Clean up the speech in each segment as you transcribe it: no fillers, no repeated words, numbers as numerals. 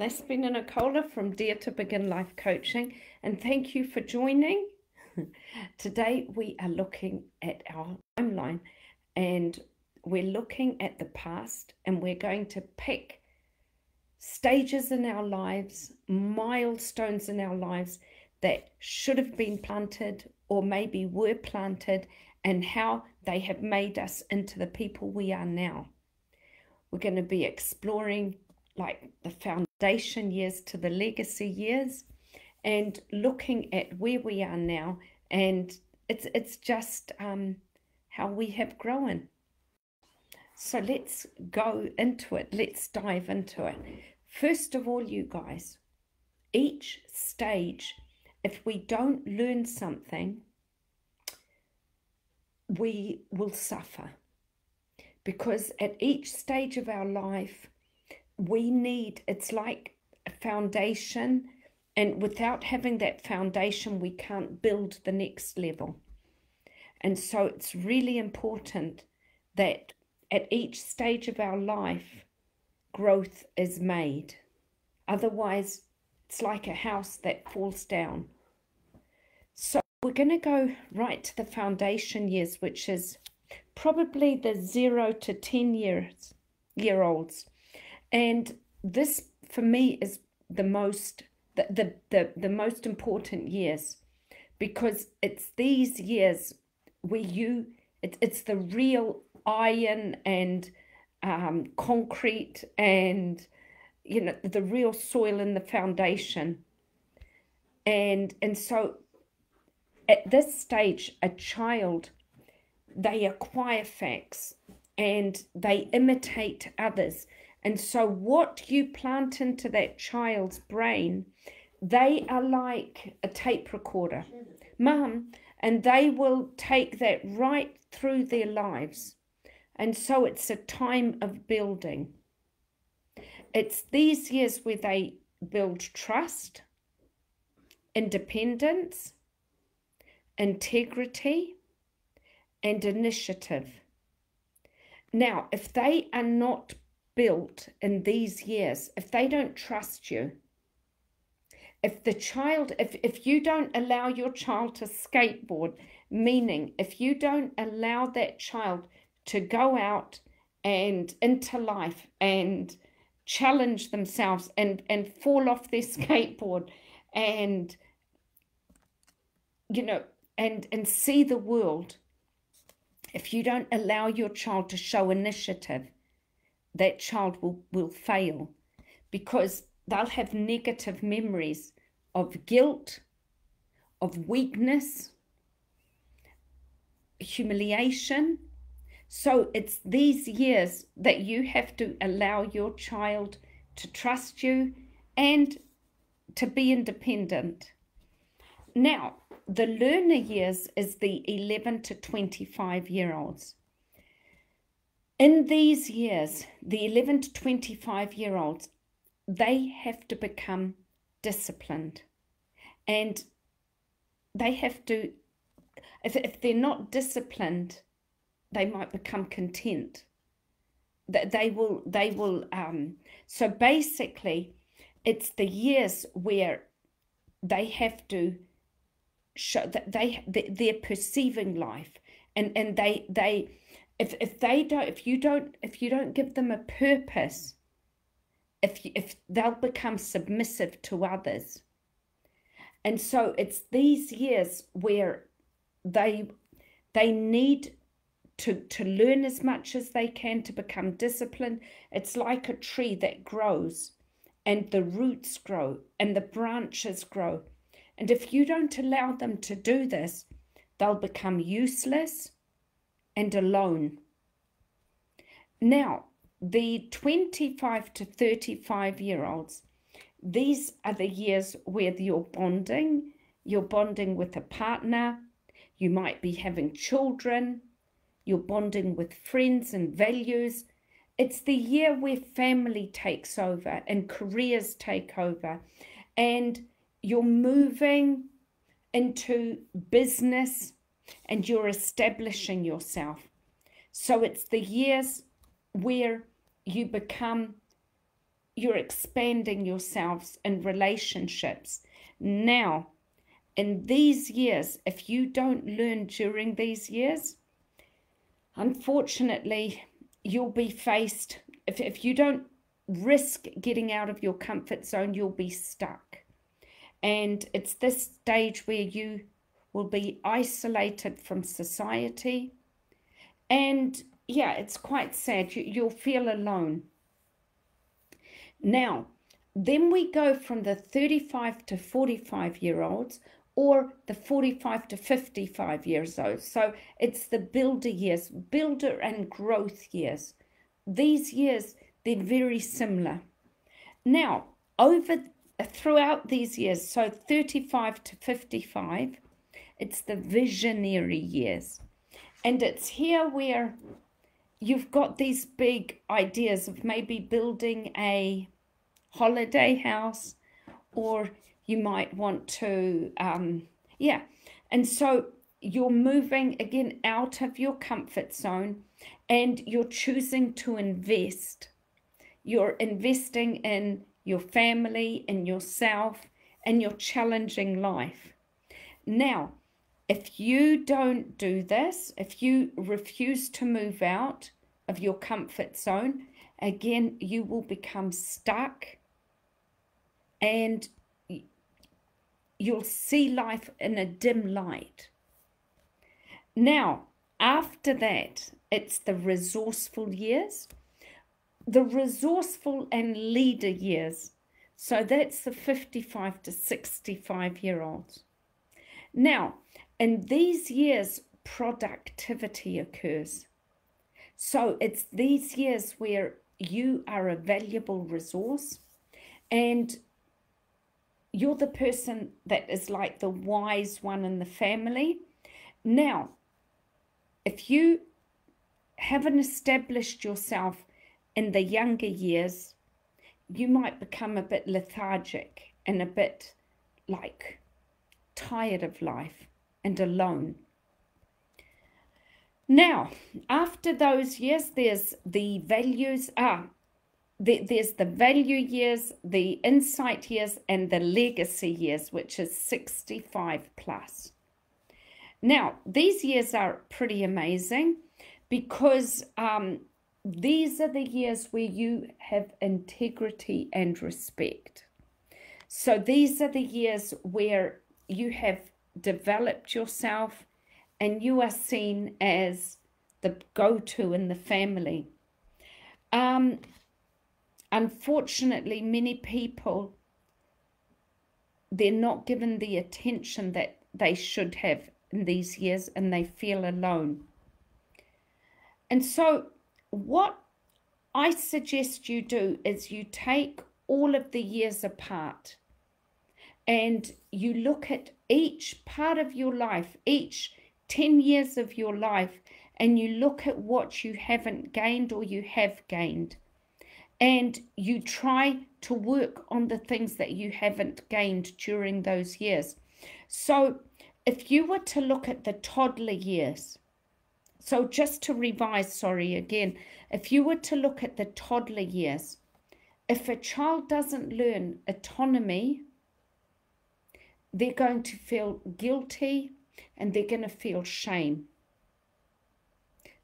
Despina Nicola from Dare to Begin Life Coaching, and thank you for joining. Today we are looking at our timeline, and we're looking at the past, and we're going to pick stages in our lives, milestones in our lives that should have been planted or maybe were planted, and how they have made us into the people we are now. We're going to be exploring like the foundation years to the legacy years and looking at where we are now, and it's just how we have grown. So let's go into it. Let's dive into it. First of all, you guys, each stage, if we don't learn something, we will suffer, because at each stage of our life it's like a foundation, and without having that foundation we can't build the next level. And so it's really important that at each stage of our life growth is made. Otherwise it's like a house that falls down. So we're going to go right to the foundation years, which is probably the 0 to 10 year olds. And this for me is the most most important years, because it's these years where it's the real iron and concrete, and the real soil in the foundation. And so at this stage, a child, they acquire facts and they imitate others. And so what you plant into that child's brain, they are like a tape recorder, Mum, and they will take that right through their lives. And so it's a time of building. It's these years where they build trust, independence, integrity, and initiative. Now, if they are not built in these years, if they don't trust you, if you don't allow your child to skateboard, meaning if you don't allow that child to go out and into life and challenge themselves and fall off their skateboard and and see the world, if you don't allow your child to show initiative, that child will fail, because they'll have negative memories of guilt, of weakness, humiliation. So it's these years that you have to allow your child to trust you and to be independent. Now, the learner years is the 11 to 25 year olds. In these years, the 11 to 25 year olds, they have to become disciplined, and they have to, if they're not disciplined, they might become content. They will so basically it's the years where they have to show that they're perceiving life, and if you don't give them a purpose, if they'll become submissive to others. And so it's these years where they need to learn as much as they can to become disciplined. It's like a tree that grows, and the roots grow and the branches grow. And if you don't allow them to do this, they'll become useless and alone. Now, the 25 to 35 year olds, these are the years where you're bonding with a partner, you might be having children, you're bonding with friends and values. It's the year where family takes over and careers take over, and you're moving into business and you're establishing yourself. So it's the years where you become you're expanding yourselves in relationships. Now, in these years, if you don't learn during these years, unfortunately, you'll be faced, if you don't risk getting out of your comfort zone, you'll be stuck. And it's this stage where you will be isolated from society. And yeah, it's quite sad. You'll feel alone. Now, then we go from the 35 to 45-year-olds, or the 45 to 55 years old. So it's the builder years, builder and growth years. These years, they're very similar. Now, throughout these years, so 35 to 55, it's the visionary years. And it's here where you've got these big ideas of maybe building a holiday house, or you might want to, And so you're moving again out of your comfort zone, and you're choosing to invest. You're investing in your family, in yourself, and your challenging life. Now, if you don't do this, if you refuse to move out of your comfort zone, again, you will become stuck, and you'll see life in a dim light. Now, after that, it's the resourceful years, the resourceful and leader years. So that's the 55 to 65-year-olds. Now, in these years, productivity occurs. So it's these years where you are a valuable resource, and you're the person that is like the wise one in the family. Now, if you haven't established yourself in the younger years, you might become a bit lethargic and a bit like tired of life and alone. Now, after those years, there's the values. There's the value years, the insight years, and the legacy years, which is 65 plus. Now, these years are pretty amazing because these are the years where you have integrity and respect. So these are the years where you have developed yourself and you are seen as the go-to in the family. Unfortunately, many people, they're not given the attention that they should have in these years, and they feel alone. And so what I suggest you do is you take all of the years apart and you look at each part of your life, each 10 years of your life, and you look at what you haven't gained or you have gained. And you try to work on the things that you haven't gained during those years. So if you were to look at the toddler years, so just to revise, again, if you were to look at the toddler years, if a child doesn't learn autonomy, they're going to feel guilty and they're going to feel shame.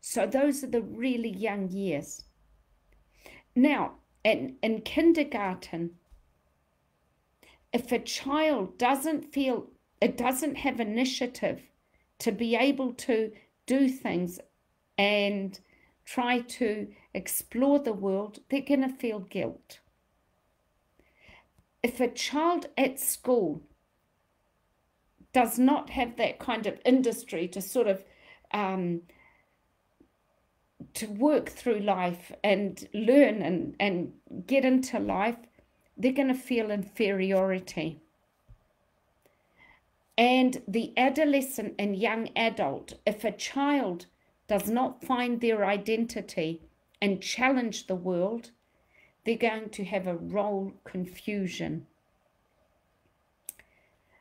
So those are the really young years. Now, in kindergarten, if a child doesn't have initiative to be able to do things and try to explore the world, they're going to feel guilt. If a child at school does not have that kind of industry to sort of to work through life and learn and get into life, they're going to feel inferiority. And the adolescent and young adult, if a child does not find their identity and challenge the world, they're going to have a role confusion.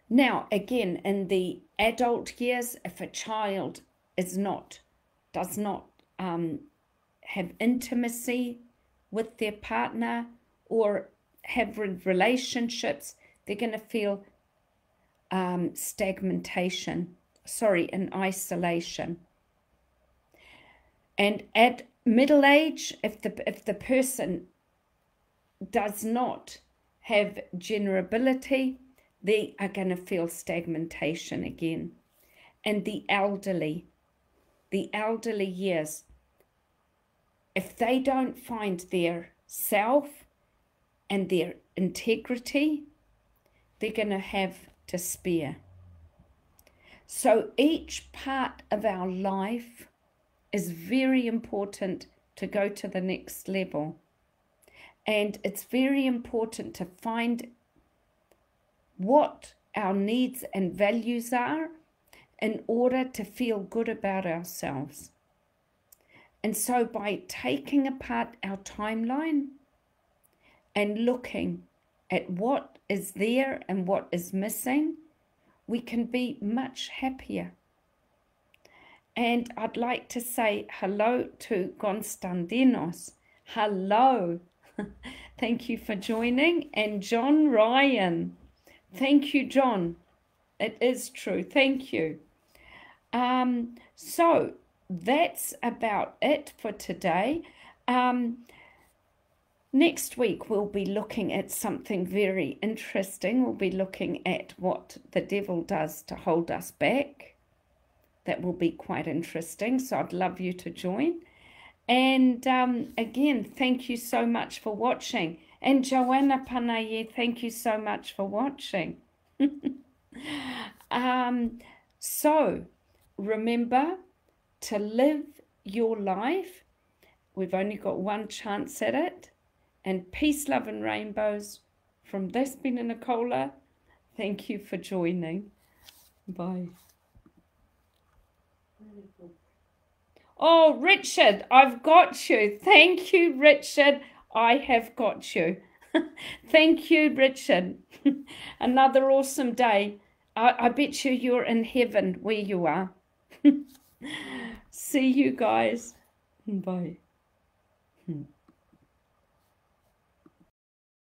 Now, again, in the adult years, if a child does not have intimacy with their partner, or have relationships, they're going to feel stagnation, and isolation. And at middle age, if the person does not have generability, they are going to feel stagnation again. And the elderly years, if they don't find their self and their integrity, they're going to have despair. So each part of our life is very important to go to the next level. And it's very important to find what our needs and values are in order to feel good about ourselves. And so by taking apart our timeline and looking at what is there and what is missing, we can be much happier. And I'd like to say hello to Konstantinos. Hello. Thank you for joining. And John Ryan. Thank you, John. It is true. Thank you. So that's about it for today. Next week, we'll be looking at something very interesting. We'll be looking at what the devil does to hold us back. That will be quite interesting. So I'd love you to join. And again, thank you so much for watching. And Joanna Panaye, thank you so much for watching. So remember to live your life. We've only got one chance at it. And peace, love, and rainbows from Despina Nicola. Thank you for joining. Bye. Oh, Richard, I've got you. Thank you, Richard. I have got you. Thank you, Richard. Another awesome day. I bet you're in heaven where you are. See you guys. Bye.